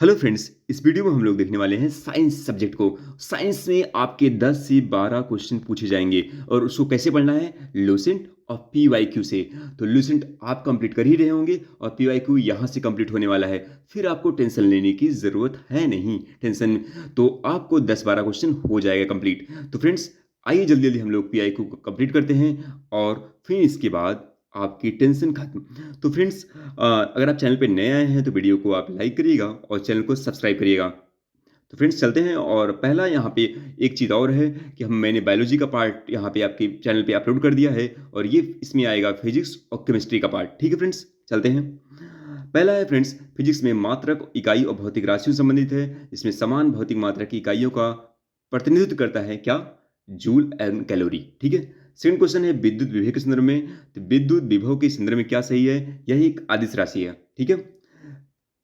Hello friends, इस video में हम लोग देखने वाले हैं साइंस सब्जेक्ट को। साइंस में आपके 10 से 12 क्वेश्चन पूछे जाएंगे और उसको कैसे पढ़ना है, लूसेंट और पीवाईक्यू से। तो लूसेंट आप कंप्लीट कर ही रहे होंगे और पीवाईक्यू यहाँ से कंप्लीट होने वाला है। फिर आपको टेंशन लेने की ज़रूरत है नहीं। टेंशन तो आपको 10-12 क्वेश्चन हो जाएगा कंप्लीट। तो फ्रेंड्स, आइए जल्दी जल्दी हम लोग पीवाईक्यू को कंप्लीट करते हैं और फिर इसके बाद आपकी टेंशन खत्म। तो फ्रेंड्स, अगर आप चैनल पे नए आए हैं तो वीडियो को आप लाइक करिएगा और चैनल को सब्सक्राइब करिएगा। तो फ्रेंड्स चलते हैं। और पहला यहाँ पे एक चीज़ और है कि मैंने बायोलॉजी का पार्ट यहाँ पे आपके चैनल पे अपलोड कर दिया है और ये इसमें आएगा फिजिक्स और केमिस्ट्री का पार्ट। ठीक है फ्रेंड्स, चलते हैं। पहला है फ्रेंड्स, फिजिक्स में मात्रक, इकाई और भौतिक राशियों से संबंधित है। इसमें समान भौतिक मात्रा की इकाइयों का प्रतिनिधित्व करता है क्या, जूल एंड कैलोरी। ठीक है। सेकंड क्वेश्चन है विद्युत विभव के संदर्भ में। तो विद्युत विभव के संदर्भ में क्या सही है, यही एक अदिश राशि है। ठीक है।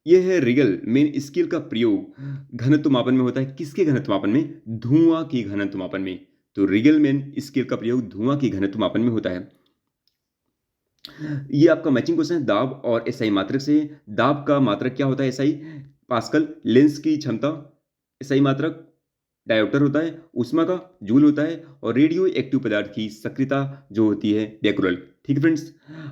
यह है रिगल मेन स्केल का प्रयोग घनत्व मापन में होता है। किसके घनत्व मापन में, धुआं की घनत्व मापन में। तो रिगल मेन स्केल का प्रयोग धुआं की घनत्व मापन में होता है। ये आपका मैचिंग क्वेश्चन है दाब और एसआई मात्रक से। दाब का मात्रक क्या होता है, एसआई पास्कल। लेंस की क्षमता एसआई मात्रक डायोप्टर होता है। ऊष्मा का जूल होता है। और रेडियो एक्टिव पदार्थ की सक्रियता जो होती है बेक्यूरेल। ठीक है फ्रेंड्स।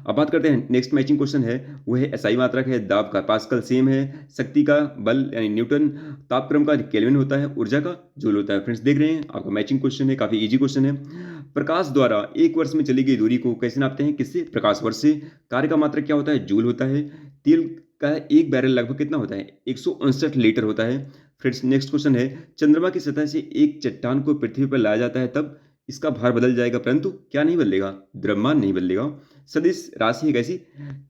अब बात करते हैं, नेक्स्ट मैचिंग क्वेश्चन है वो है एसआई मात्रक है। दाब का पास्कल सेम है। शक्ति का बल यानी न्यूटन। तापक्रम का केल्विन होता है। ऊर्जा का जूल होता है। फ्रेंड्स देख रहे हैं, आपका मैचिंग क्वेश्चन है, काफी इजी क्वेश्चन है। प्रकाश द्वारा एक वर्ष में चली गई दूरी को कैसे नापते हैं, किससे, प्रकाश वर्ष से। कार्य का मात्रक क्या होता है, जूल होता है। तेल का एक बैरल लगभग कितना होता है, 169 लीटर होता है। फ्रेंड्स नेक्स्ट क्वेश्चन है, चंद्रमा की सतह से एक चट्टान को पृथ्वी पर लाया जाता है तब इसका भार बदल जाएगा, परंतु क्या नहीं बदलेगा, द्रव्यमान नहीं बदलेगा। सदिश राशि है कैसी,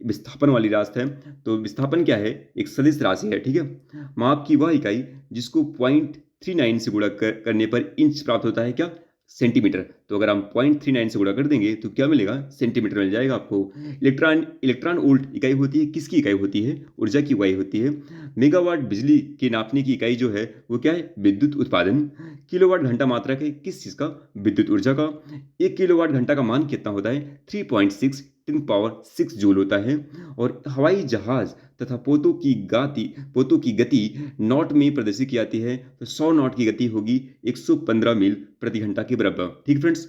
विस्थापन वाली राशि है। तो विस्थापन क्या है, एक सदिश राशि है। ठीक है। माप की वह इकाई जिसको 0.39 से गुणा करने पर इंच प्राप्त होता है, क्या, सेंटीमीटर। तो अगर हम 0.39 से गुणा कर देंगे तो क्या मिलेगा, सेंटीमीटर मिल जाएगा आपको। इलेक्ट्रॉन इलेक्ट्रॉन वोल्ट इकाई होती है, किसकी इकाई होती है, ऊर्जा की इकाई होती है। मेगावाट बिजली के नापने की इकाई जो है वो क्या है, विद्युत उत्पादन। किलोवाट घंटा मात्रक है किस चीज का, विद्युत ऊर्जा का। 1 किलोवाट घंटा का मान कितना होता है, 3.6 10 पावर 6 जूल होता है। और हवाई जहाज तथा पोतों की गति नॉट में प्रदर्शित की जाती है। तो 100 नॉट की गति होगी 115 मील प्रति घंटा के बराबर। ठीक फ्रेंड्स।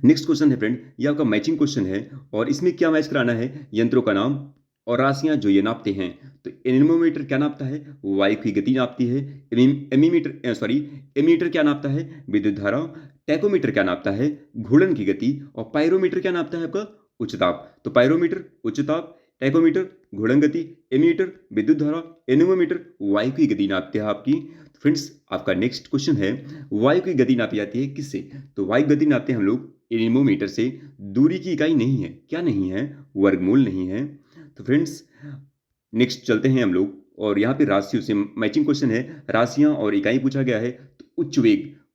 नेक्स्ट क्वेश्चन है फ्रेंड, ये आपका मैचिंग क्वेश्चन है और इसमें क्या मैच कराना है, यंत्रों का नाम और राशियां जो ये नापते हैं। तो एनीमोमीटर क्या नापता है, वायु की गति नापती है। एमीमीटर क्या नापता है, विद्युत धारा। टैकोमीटर क्या नापता है, घूर्णन की गति। और पायरोमीटर क्या नापता है आपका, उच्च ताप। तो पायरोमीटर उच्च ताप, टैकोमीटर घूर्णन गति, एमीटर विद्युत धारा, एनीमोमीटर वायु की गति नापते हैं आपकी। फ्रेंड्स आपका नेक्स्ट क्वेश्चन है, वायु की गति नापी जाती है किससे। तो वायु गति नापते हैं हम लोग एनीमोमीटर से। दूरी की इकाई नहीं है, क्या नहीं है, वर्गमूल नहीं है। तो फ्रेंड्स नेक्स्ट चलते हैं हम लोग और यहाँ पे राशियों से मैचिंग क्वेश्चन है, राशियां और इकाई पूछा गया है। तो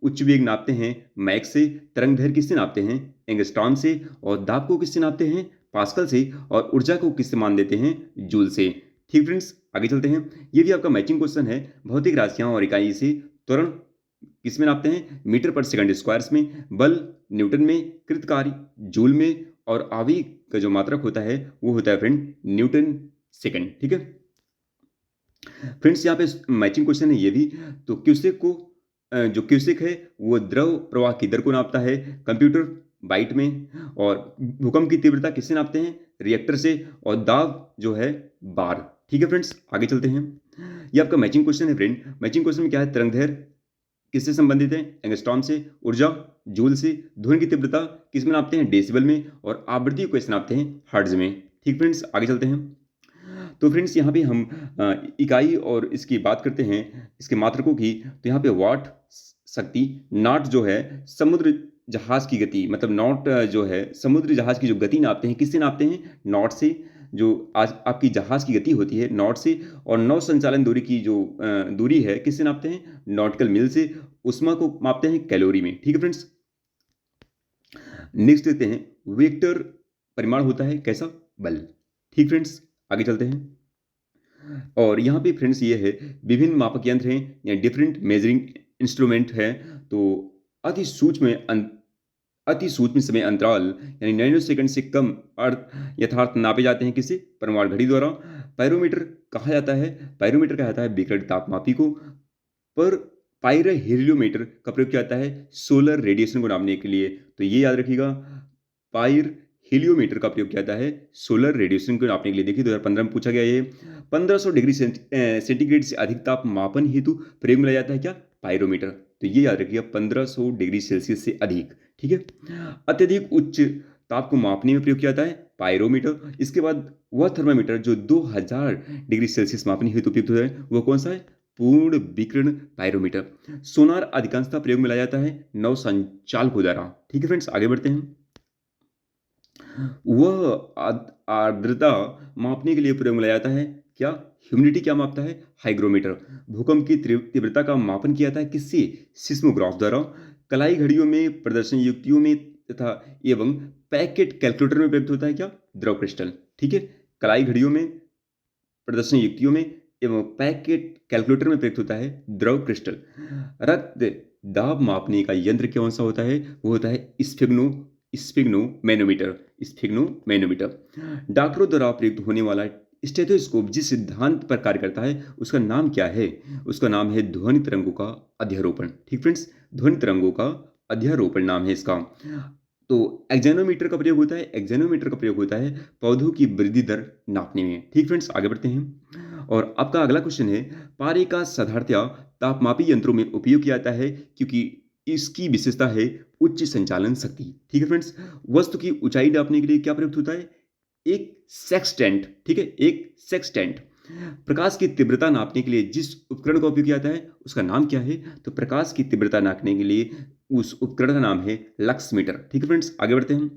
उच्च वेग नापते हैं मैक से। तरंग दैर्घ्य किससे नापते हैं, एंगस्ट्रॉम से। और दाब को किससे नापते हैं, पास्कल से। और ऊर्जा को किससे मान देते हैं, जूल से। ठीक फ्रेंड्स, आगे चलते हैं। ये भी आपका मैचिंग क्वेश्चन है, भौतिक राशियां और इकाई से। त्वरण किसमें नापते हैं, मीटर पर सेकंड स्क्वायर्स में। बल न्यूटन में, कृतकार्य जूल में। और आवेग का जो मात्रक होता है वो होता है फ्रेंड न्यूटन सेकंड। ठीक है फ्रेंड्स, यहाँ पे मैचिंग क्वेश्चन है ये भी। तो क्यूसेक को जो क्यूसेक है वो द्रव प्रवाह की दर को नापता है कंप्यूटर बाइट में। और भूकंप की तीव्रता किससे नापते हैं, रिएक्टर से। और दाब जो है बार। ठीक है फ्रेंड्स, आगे चलते हैं। ये आपका मैचिंग क्वेश्चन है फ्रेंड। मैचिंग क्वेश्चन में क्या है, तरंग दैर्घ्य किससे संबंधित है, एंगस्ट्रॉम से। ऊर्जा जूल से। ध्वनि की तीव्रता किस में नापते हैं, डेसिबल में। और आवृत्ति को कैसे नापते हैं, हर्ट्ज में। ठीक फ्रेंड्स, आगे चलते हैं। तो फ्रेंड्स यहाँ पे हम इकाई और इसकी बात करते हैं, इसके मात्रकों की। तो यहाँ पे वाट शक्ति, नॉट जो है समुद्र जहाज की गति, मतलब नॉट जो है समुद्र जहाज की जो गति नापते हैं, किससे नापते हैं, नॉट से। जो आज आपकी जहाज की गति होती है नॉट से। और नौ संचालन दूरी की जो दूरी है किससे नापते हैं, नॉटिकल मील से। ऊष्मा को मापते हैं कैलोरी में। ठीक है फ्रेंड्स। नेक्स्ट देखते हैं, वेक्टर परिमाण होता है कैसा, बल। ठीक फ्रेंड्स, आगे चलते हैं। और यहाँ पे फ्रेंड्स ये है, विभिन्न मापक यंत्र हैं या डिफरेंट मेजरिंग इंस्ट्रूमेंट है। तो अति सूक्ष्म अति सूक्ष्म समय अंतराल यानी नैनो सेकंड से कम अर्थ यथार्थ नापे जाते हैं किससे, परमाणु घड़ी द्वारा। पायरोमीटर कहा जाता है, पायरोमीटर कहा जाता है विकिरण तापमापी को, पर पायरोहेलियोमीटर का प्रयोग किया जाता है सोलर रेडिएशन को नापने के लिए। तो ये याद रखिएगा, पायरोहेलियोमीटर का प्रयोग किया जाता है सोलर रेडिएशन को नापने के लिए। देखिए 2015 में पूछा गया ये। 1500 डिग्री सेंटीग्रेड से अधिक ताप मापन हेतु प्रयोग में लाया जाता है क्या? पायरोमीटर। तो ये याद रखिएगा, 1500 डिग्री सेल्सियस से अधिक। ठीक है। अत्यधिक उच्च ताप को मापने में प्रयोग किया जाता है पायरोमीटर। इसके बाद वह थर्मामीटर जो 2000 डिग्री सेल्सियस मापने हेतु उपयुक्त होता है वो कौन सा है? पूर्ण विकिरण पायरोमीटर। सोनार अधिकांशतः प्रयोग में लाया जाता है नौ संचालकों द्वारा। ठीक है फ्रेंड्स, आगे बढ़ते हैं। वह आर्द्रता मापने के लिए प्रयोग में लाया जाता है क्या? ह्यूमिडिटी क्या मापता है? हाइग्रोमीटर। भूकंप की तीव्रता का मापन किया जाता है किससे? सिस्मोग्राफ द्वारा। कलाई घड़ियों में, प्रदर्शन युक्तियों में तथा एवं पैकेट कैलकुलेटर में प्रयुक्त होता है क्या? द्रव क्रिस्टल। ठीक है। कलाई घड़ियों में, प्रदर्शन युक्तियों में एवं पैकेट कैलकुलेटर में प्रयुक्त होता है द्रव क्रिस्टल। रक्त दाब मापने का यंत्र कौन सा होता है? वो होता है स्फिग्नोमैनोमीटर। डॉक्टरों द्वारा प्रयुक्त होने वाला स्टेथोस्कोप जिस सिद्धांत पर कार्य करता है उसका नाम क्या है? उसका नाम है ध्वनि तरंगों का अध्यारोपण। ठीक फ्रेंड्स, ध्वनि तरंगों का अध्यारोपण नाम है इसका। तो एक्सैनोमीटर का प्रयोग होता है पौधों की वृद्धि दर नापने में। ठीक फ्रेंड्स, आगे बढ़ते हैं। और आपका अगला क्वेश्चन है, पारे का साधारणतया तापमापी यंत्रों में उपयोग किया जाता है क्योंकि इसकी विशेषता है उच्च संचालन शक्ति। ठीक है फ्रेंड्स, वस्तु की ऊंचाई नापने के लिए क्या प्रयुक्त होता है? एक सेक्सटेंट। ठीक है, एक सेक्सटेंट। प्रकाश की तीव्रता नापने के लिए जिस उपकरण का उपयोग किया जाता है उसका नाम क्या है? तो प्रकाश की तीव्रता नापने के लिए उस उपकरण का नाम है लक्स मीटर। ठीक है फ्रेंड्स, आगे बढ़ते हैं।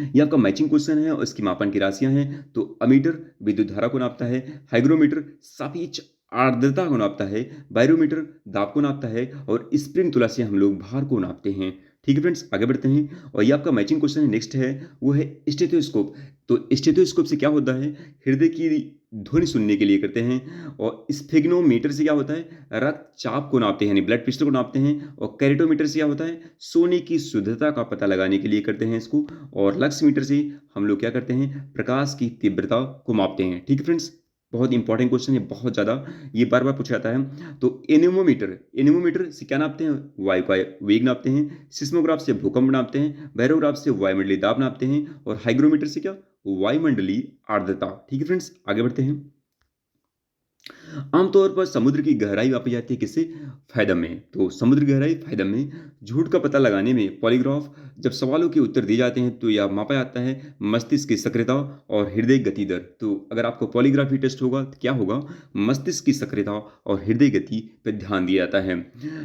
ये आपका मैचिंग क्वेश्चन है और इसकी मापन की राशियां हैं। तो अमीटर विद्युत धारा को नापता है, हाइग्रोमीटर सापेक्ष आर्द्रता को नापता है, बैरोमीटर दाब को नापता है और स्प्रिंग तुला से हम लोग भार को नापते हैं। ठीक है फ्रेंड्स, आगे बढ़ते हैं। और ये आपका मैचिंग क्वेश्चन है, नेक्स्ट है, वो है स्टेथोस्कोप। तो स्टेथोस्कोप से क्या होता है? हृदय की ध्वनि सुनने के लिए करते हैं। और स्फिग्नोमीटर से क्या होता है? रक्तचाप को नापते हैं, यानी ब्लड प्रेशर को नापते हैं। और कैरेटोमीटर से क्या होता है? सोने की शुद्धता का पता लगाने के लिए करते हैं इसको। और लक्स मीटर से हम लोग क्या करते हैं? प्रकाश की तीव्रता को मापते हैं। ठीक है फ्रेंड्स, बहुत इंपॉर्टेंट क्वेश्चन है, बहुत ज़्यादा, ये बार बार पूछा जाता है। तो एनेमोमीटर से क्या नापते हैं? वायु का वेग नापते हैं। सिस्मोग्राफ से भूकंप नापते हैं। बैरोग्राफ से वायुमंडलीय दाब नापते हैं। और हाइग्रोमीटर से क्या? वायुमंडलीय आर्द्रता। ठीक है फ्रेंड्स, आगे बढ़ते हैं। आमतौर पर समुद्र की गहराई मापी जाती है किससे? फैदम में। तो समुद्र की गहराई फैदम में। झूठ का पता लगाने में पॉलीग्राफ। जब सवालों के उत्तर दिए जाते हैं तो यह मापा जाता है मस्तिष्क की सक्रियता और हृदय गति दर। तो अगर आपको पॉलीग्राफी टेस्ट होगा तो क्या होगा? मस्तिष्क की सक्रियता और हृदय गति पर ध्यान दिया जाता है।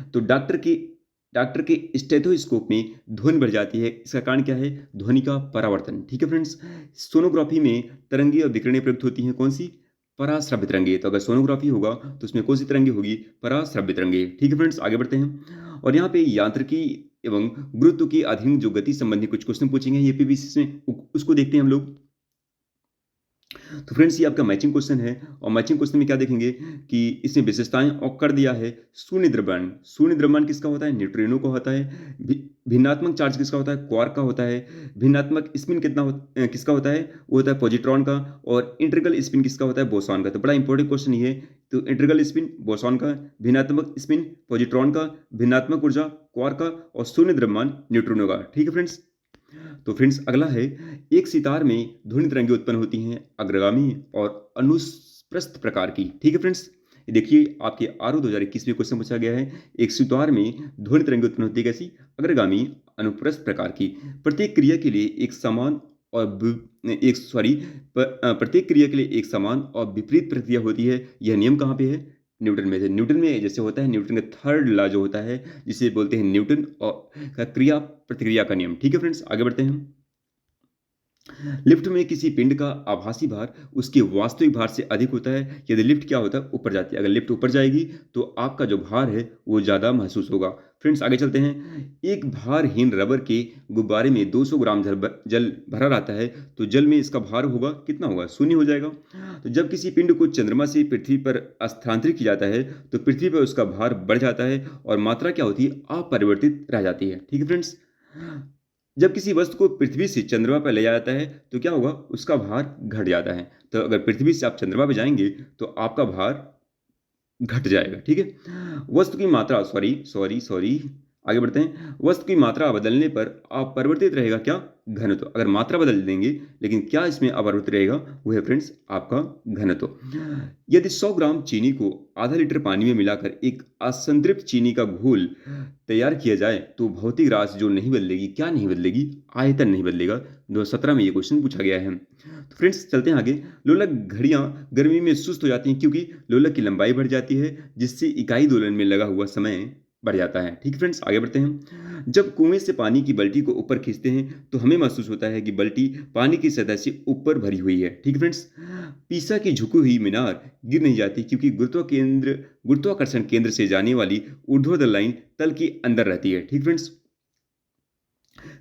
तो डॉक्टर के स्टेथोस्कोप में ध्वनि बढ़ जाती है, इसका कारण क्या है? ध्वनि का परावर्तन। ठीक है फ्रेंड्स, सोनोग्राफी में तरंगें और विकिरणें प्रयुक्त होती हैं, कौन सी? पराश्रव्य तरंगे। तो अगर सोनोग्राफी होगा तो उसमें कौन सी तरंगे होगी? पराश्रव्य तरंगे। ठीक है फ्रेंड्स, आगे बढ़ते हैं। और यहाँ पे यांत्रिकी एवं गुरुत्व के अधीन जो गति संबंधी कुछ क्वेश्चन पूछेंगे ये पीवीसी में, उसको देखते हैं हम लोग। तो फ्रेंड्स, ये आपका मैचिंग क्वेश्चन है। और मैचिंग क्वेश्चन में क्या देखेंगे कि इसमें विशेषताएं और कर दिया है शून्य द्रव्यमान। शून्य द्रव्यमान किसका होता है? न्यूट्रिनो का होता है। भिन्नात्मक चार्ज किसका होता है? क्वार्क का होता है। भिन्नात्मक स्पिन किसका होता है? वो होता है पॉजिट्रॉन का। और इंटीग्रल स्पिन किसका होता है? बोसॉन का। तो बड़ा इंपॉर्टेंट क्वेश्चन ये है। तो इंटीग्रल स्पिन बोसॉन का, भिन्नात्मक स्पिन पॉजिट्रॉन का, भिन्नात्मक ऊर्जा क्वार्क का और शून्य द्रव्यमान न्यूट्रिनो का। ठीक है फ्रेंड्स। तो फ्रेंड्स, अगला है, एक सितार में ध्वनि तरंगें उत्पन्न होती हैं अग्रगामी और अनुप्रस्थ प्रकार की। ठीक है फ्रेंड्स, ये देखिए आपके आरओ 2021 में क्वेश्चन पूछा गया है। एक सितार में ध्वनि तरंगें उत्पन्न होती है कैसी? अग्रगामी अनुप्रस्थ प्रकार की। प्रत्येक क्रिया के लिए एक समान और प्रत्येक क्रिया के लिए एक समान और विपरीत प्रक्रिया होती है। यह नियम कहाँ पे है? न्यूटन में। न्यूटन में जैसे होता है, न्यूटन का थर्ड लॉ जो होता है जिसे बोलते हैं न्यूटन और का क्रिया प्रतिक्रिया का नियम। ठीक है फ्रेंड्स, आगे बढ़ते हैं। लिफ्ट में किसी पिंड का आभासी भार उसके वास्तविक भार से अधिक होता है यदि लिफ्ट क्या होता है? ऊपर जाती है। अगर लिफ्ट ऊपर जाएगी तो आपका जो भार है वो ज़्यादा महसूस होगा। फ्रेंड्स, आगे चलते हैं। एक भारहीन रबर के गुब्बारे में 200 ग्राम जल भरा रहता है तो जल में इसका भार होगा कितना होगा? शून्य हो जाएगा। तो जब किसी पिंड को चंद्रमा से पृथ्वी पर स्थानांतरित किया जाता है तो पृथ्वी पर उसका भार बढ़ जाता है और मात्रा क्या होती है? अपरिवर्तित रह जाती है। ठीक है फ्रेंड्स। जब किसी वस्तु को पृथ्वी से चंद्रमा पर ले जाया जाता है तो क्या होगा, उसका भार घट जाता है। तो अगर पृथ्वी से आप चंद्रमा पे जाएंगे तो आपका भार घट जाएगा, ठीक है। वस्तु की मात्रा, सॉरी सॉरी सॉरी, आगे बढ़ते हैं। वस्तु की मात्रा बदलने पर अपरिवर्तित रहेगा क्या, घनत्व। अगर मात्रा बदल देंगे लेकिन क्या इसमें अपरिवर्तित रहेगा, वो है फ्रेंड्स आपका घनत्व। यदि 100 ग्राम चीनी को आधा लीटर पानी में मिलाकर एक असंतृप्त चीनी का घोल तैयार किया जाए तो भौतिक राशि जो नहीं बदलेगी, क्या नहीं बदलेगी, आयतन नहीं बदलेगा। 2017 में ये क्वेश्चन पूछा गया है। तो फ्रेंड्स चलते हैं आगे। लोलक घड़ियां गर्मी में सुस्त हो जाती हैं क्योंकि लोलक की लंबाई बढ़ जाती है, जिससे इकाई दोलन में लगा हुआ समय बढ़ जाता है। ठीक फ्रेंड्स, आगे बढ़ते हैं। जब कुएं से पानी की बाल्टी को ऊपर खींचते हैं तो हमें महसूस होता है कि बाल्टी पानी की सतह से ऊपर भरी हुई है। ठीक फ्रेंड्स, पीसा की झुकी हुई मीनार गिर नहीं जाती क्योंकि गुरुत्वाकर्षण केंद्र से जाने वाली ऊर्ध्वाधर लाइन तल के अंदर रहती है। ठीक फ्रेंड्स,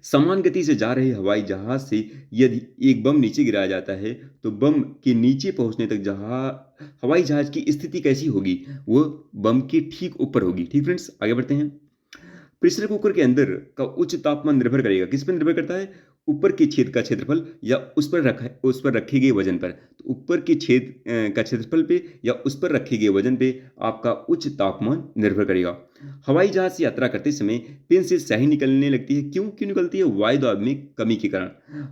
समान गति से जा रहे हवाई जहाज से यदि एक बम नीचे गिराया जाता है तो बम के नीचे पहुंचने तक हवाई जहाज की स्थिति कैसी होगी, वो बम के ठीक ऊपर होगी। ठीक फ्रेंड्स, आगे बढ़ते हैं। प्रेशर कुकर के अंदर का उच्च तापमान निर्भर करेगा, किस पर निर्भर करता है, ऊपर के छेद का क्षेत्रफल या उस पर रखे गए वजन पर। तो ऊपर के छेद का क्षेत्रफल पे या उस पर रखे गए वजन पे आपका उच्च तापमान निर्भर करेगा। हवाई जहाज से यात्रा करते समय पेन से स्याही निकलने लगती है, क्यों क्यों निकलती है, वायु दाब में कमी के कारण।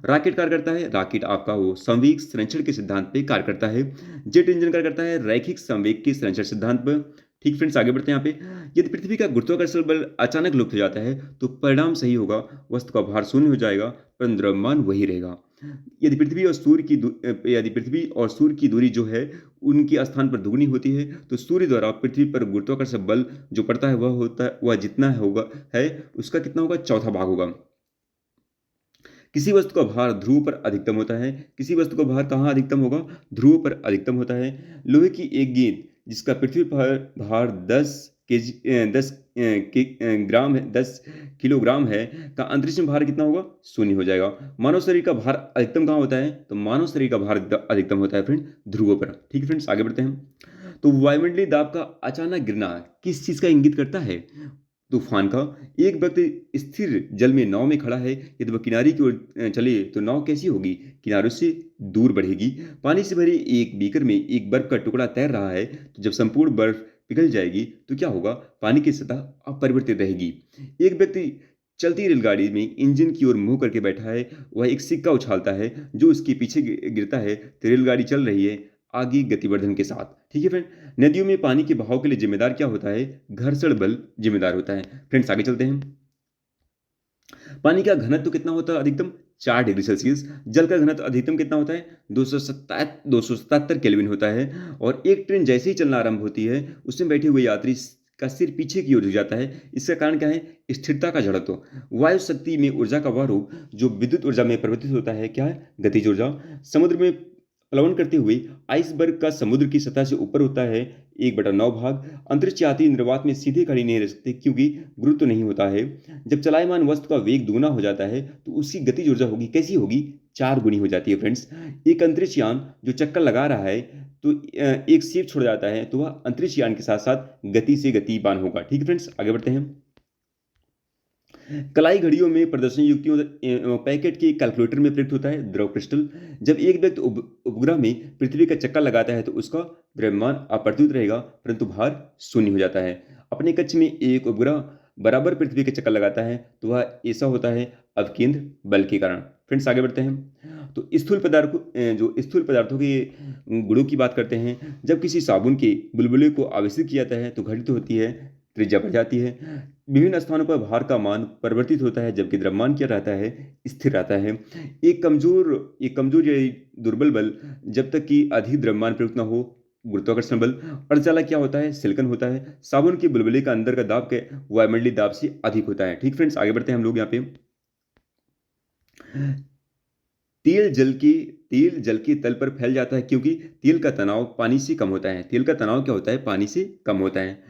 रॉकेट कार्य करता है, रॉकेट आपका वो संवेग संरक्षण के सिद्धांत पे कार्य करता है। जेट इंजन कार्य करता है रैखिक संवेग के संरक्षण सिद्धांत पर। ठीक फ्रेंड्स, आगे बढ़ते हैं यहाँ पे। यदि पृथ्वी का गुरुत्वाकर्षण बल अचानक लुप्त हो जाता है तो परिणाम सही होगा, वस्तु का भार शून्य हो जाएगा पर द्रव्यमान वही रहेगा। यदि पृथ्वी और सूर्य की दूरी जो है उनके स्थान पर दुगनी होती है तो सूर्य द्वारा पृथ्वी पर गुरुत्वाकर्षण बल जो पड़ता है वह जितना होगा है उसका कितना होगा, चौथा भाग होगा। किसी वस्तु का भार ध्रुव पर अधिकतम होता है, किसी वस्तु का भार कहाँ अधिकतम होगा, ध्रुव पर अधिकतम होता है। लोहे की एक गेंद जिसका पृथ्वी पर भार 10 किलोग्राम है का अंतरिक्ष में भार कितना होगा, शून्य हो जाएगा। मानव शरीर का भार अधिकतम कहाँ होता है, तो मानव शरीर का भार अधिकतम होता है फ्रेंड ध्रुव पर। ठीक है फ्रेंड्स, आगे बढ़ते हैं। तो वायुमंडलीय दाब का अचानक गिरना किस चीज का इंगित करता है, तूफान का। एक व्यक्ति स्थिर जल में नाव में खड़ा है, यदि वह किनारे की ओर चले तो नाव कैसी होगी, किनारों से दूर बढ़ेगी। पानी से भरे एक बीकर में एक बर्फ का टुकड़ा तैर रहा है, तो जब संपूर्ण बर्फ पिघल जाएगी तो क्या होगा, पानी की सतह अपरिवर्तित रहेगी। एक व्यक्ति चलती रेलगाड़ी में इंजन की ओर मुंह करके बैठा है, वह एक सिक्का उछालता है जो उसके पीछे गिरता है, तो रेलगाड़ी चल रही है आगे गतिवर्धन के साथ। ठीक है फ्रेंड, नदियों में पानी के बहाव के लिए जिम्मेदार क्या होता है, घर्षण बल जिम्मेदार होता है। फ्रेंड्स, आगे चलते हैं। पानी का घनत्व कितना होता है अधिकतम, 4 डिग्री सेल्सियस। जल का घनत्व अधिकतम कितना होता है, 277 केल्विन होता है। और एक ट्रेन जैसे ही चलना आरंभ होती है उसमें बैठे हुए यात्री का सिर पीछे की ओर झुक जाता है, इसका कारण क्या है, स्थिरता का जड़त्व। वायु शक्ति में ऊर्जा का वह रूप जो विद्युत ऊर्जा में परिवर्तित होता है, क्या है, गतिज ऊर्जा। समुद्र में प्लवन करते हुए आइसबर्ग का समुद्र की सतह से ऊपर होता है 1/9 भाग। अंतरिक्ष यात्री निर्वात में सीधे खड़ी नहीं रह सकते क्योंकि गुरुत्व नहीं होता है। जब चलायमान वस्तु का वेग दुगना हो जाता है तो उसकी गतिज ऊर्जा होगी, कैसी होगी, 4 गुनी हो जाती है फ्रेंड्स। एक अंतरिक्ष यान जो चक्कर लगा रहा है तो एक सेब छोड़ जाता है तो वह अंतरिक्ष यान के साथ साथ गति से गतिमान होगा। ठीक है फ्रेंड्स, आगे बढ़ते हैं। कलाई घड़ियों में प्रदर्शन युक्तियों पैकेट के कैलकुलेटर में प्रयुक्त होता है द्रव क्रिस्टल। जब एक व्यक्ति उपग्रह में पृथ्वी का चक्कर लगाता है तो उसका द्रव्यमान अपरिवर्तित रहेगा परंतु भार शून्य हो जाता है। अपने कक्ष में एक उपग्रह बराबर पृथ्वी के चक्कर लगाता है तो वह ऐसा होता है अवकेंद्र बल के कारण। फ्रेंड्स, आगे बढ़ते हैं। तो स्थूल पदार्थों के गुणों की बात करते हैं। जब किसी साबुन के बुलबुले को आवेशित किया जाता है तो घटित होती है, त्रिज्या बढ़ जाती है। विभिन्न स्थानों पर भार का मान परिवर्तित होता है जबकि द्रव्यमान क्या रहता है, स्थिर रहता है। एक कमजोर या दुर्बल बल जब तक कि अधिक द्रव्यमान प्रयुक्त न हो, गुरुत्वाकर्षण बल। अर्धचालक क्या होता है, सिलिकॉन होता है। साबुन के बुलबुले का अंदर का दाब के वायुमंडलीय दाब से अधिक होता है। ठीक फ्रेंड्स, आगे बढ़ते हैं हम लोग यहाँ पे। तेल जल के तल पर फैल जाता है क्योंकि तेल का तनाव पानी से कम होता है। तेल का तनाव क्या होता है, पानी से कम होता है।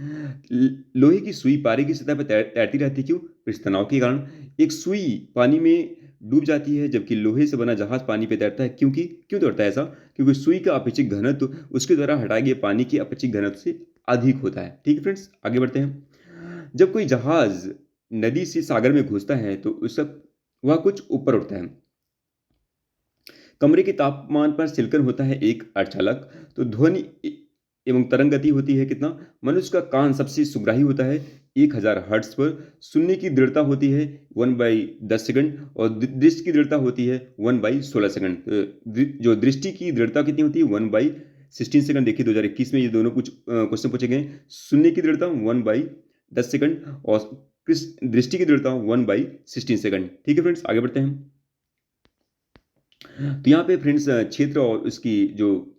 लोहे की सुई पारे की सतह पर तैरती रहती है, क्यों, पृष्ठ तनाव के कारण। एक सुई पानी में डूब जाती है जबकि लोहे से बना जहाज पानी पे तैरता है, क्यों तैरता है ऐसा, क्योंकि सुई का अपेक्षित घनत्व उसके द्वारा हटाए गए पानी के अपेक्षित घनत्व से अधिक होता है। ठीक है फ्रेंड्स, आगे बढ़ते हैं। जब कोई जहाज नदी से सागर में घुसता है तो वह कुछ ऊपर उठता है। कमरे के तापमान पर सिलिकॉन होता है एक अर्धचालक। तो ध्वनि एवं तरंग गति होती है कितना? मनुष्य का कान सबसे सुग्राही होता है 1000 हर्ट्ज पर। सुनने की दृढ़ता होती है 1/10 सेकंड और दृष्टि की दृढ़ता होती है 1/16 सेकंड। जो दृष्टि की दृढ़ता कितनी होती है? 1/16 सेकंड। देखिए 2021 में ये दोनों कुछ क्वेश्चन पूछे गए। सुनने की दृढ़ता 1/10 सेकंड और दृष्टि की दृढ़ता 1/16 सेकंड। ठीक है फ्रेंड्स, आगे बढ़ते हैं। तो यहाँ पे फ्रेंड्स क्षेत्र और उसकी जो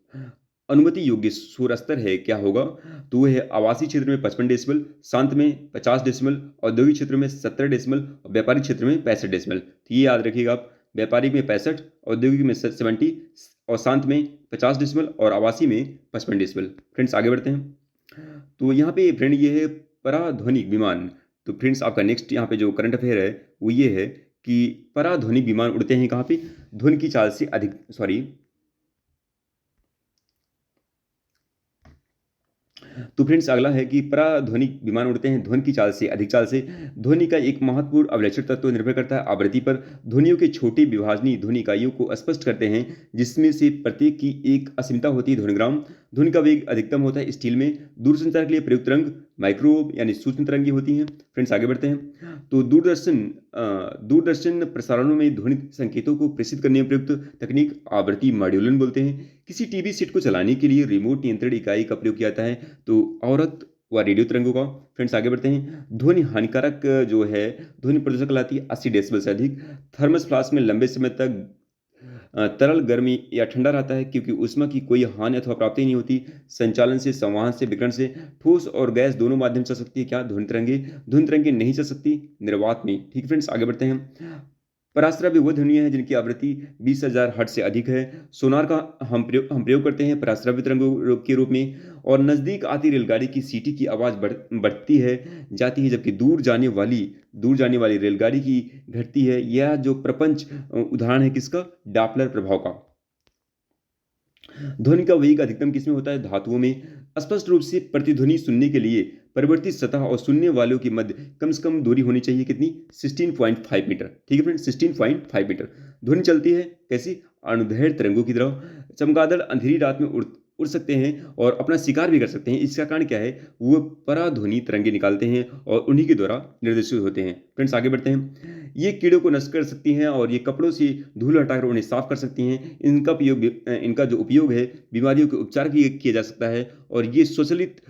अनुमति योग्य शोर स्तर है क्या होगा? तो वो है आवासीय क्षेत्र में 55 डेसिबल, शांत में 50 डेसिबल, औद्योगिक क्षेत्र में 70 डेसिबल और व्यापारिक क्षेत्र में 65 डेसिबल। तो ये याद रखिएगा आप, व्यापारिक में 65, औद्योगिक में 70 और शांत में 50 डेसिबल और आवासीय में 55 डेसिबल। फ्रेंड्स आगे बढ़ते हैं। तो यहाँ पे फ्रेंड ये है पराध्वनिक विमान। तो फ्रेंड्स आपका नेक्स्ट यहाँ पे जो करंट अफेयर है वो ये है कि पराध्वनिक विमान उड़ते हैं कहाँ पे? ध्वनि की चाल से अधिक, तो फ्रेंड्स अगला है कि पराध्वनिक विमान उड़ते हैं ध्वनि की चाल से अधिक चाल से। ध्वनि का एक महत्वपूर्ण अवलक्षण तत्व निर्भर करता है आवृत्ति पर। ध्वनियों के छोटे विभाजनीय ध्वनि इकाइयों को स्पष्ट करते हैं, जिसमें से प्रत्येक की एक असीमता होती है ध्वनिग्राम। ध्वनि का वेग अधिकतम होता है स्टील में। दूरसंचार के लिए प्रयुक्त तरंग माइक्रोवेव यानी सूक्ष्म तरंगी होती हैं। फ्रेंड्स आगे बढ़ते हैं। तो दूरदर्शन प्रसारणों में ध्वनि संकेतों को प्रेषित करने में प्रयुक्त तकनीक आवृत्ति मॉड्यूलन बोलते हैं। किसी टीवी सेट को चलाने के लिए रिमोट नियंत्रण इकाई का प्रयोग किया जाता है, तो औरत व रेडियो तरंगों का। फ्रेंड्स आगे बढ़ते हैं। ध्वनि हानिकारक जो है ध्वनि प्रदूषक कहलाती है 80 डेसिबल से अधिक। थर्मस फ्लास्क में लंबे समय तक तरल गर्मी या ठंडा रहता है क्योंकि ऊष्मा की कोई हानि अथवा प्राप्ति नहीं होती। संचालन से, संवहन से, विकिरण से ठोस और गैस दोनों माध्यम चल सकती है क्या? ध्वनि तरंगे नहीं चल सकती निर्वात में। ठीक फ्रेंड्स आगे बढ़ते हैं। पराश्रव्य वो ध्वनियाँ हैं जिनकी आवृत्ति 20,000 हर्ट्ज से अधिक है। सोनार का हम प्रयोग करते हैं पराश्रव्य तरंगों के रूप में। और नज़दीक आती रेलगाड़ी की सीटी की आवाज़ बढ़ती है जाती है, जबकि दूर जाने वाली रेलगाड़ी की घटती है। यह जो प्रपंच उदाहरण है किसका? डॉपलर प्रभाव का। ध्वनि का वेग अधिकतम किसमें होता है? धातुओं में। स्पष्ट रूप से प्रतिध्वनि सुनने के लिए परिवर्तित सतह और सुनने वालों के मध्य कम से कम दूरी होनी चाहिए कितनी? 16.5 मीटर। ठीक है फ्रेंड, 16.5 मीटर। ध्वनि चलती है कैसी? अनुदैर्घ्य तरंगों की तरह। चमगादड़ अंधेरी रात में उड़ सकते हैं और अपना शिकार भी कर सकते हैं। इसका कारण क्या है? वो पराध्वनि तरंगे निकालते हैं और उन्हीं के द्वारा निर्देशित होते हैं। फ्रेंड्स आगे बढ़ते हैं। ये कीड़ों को नष्ट कर सकती हैं और ये कपड़ों से धूल हटाकर उन्हें साफ कर सकती हैं। इनका जो उपयोग है बीमारियों के उपचार के लिए किया जा सकता है और ये स्वचालित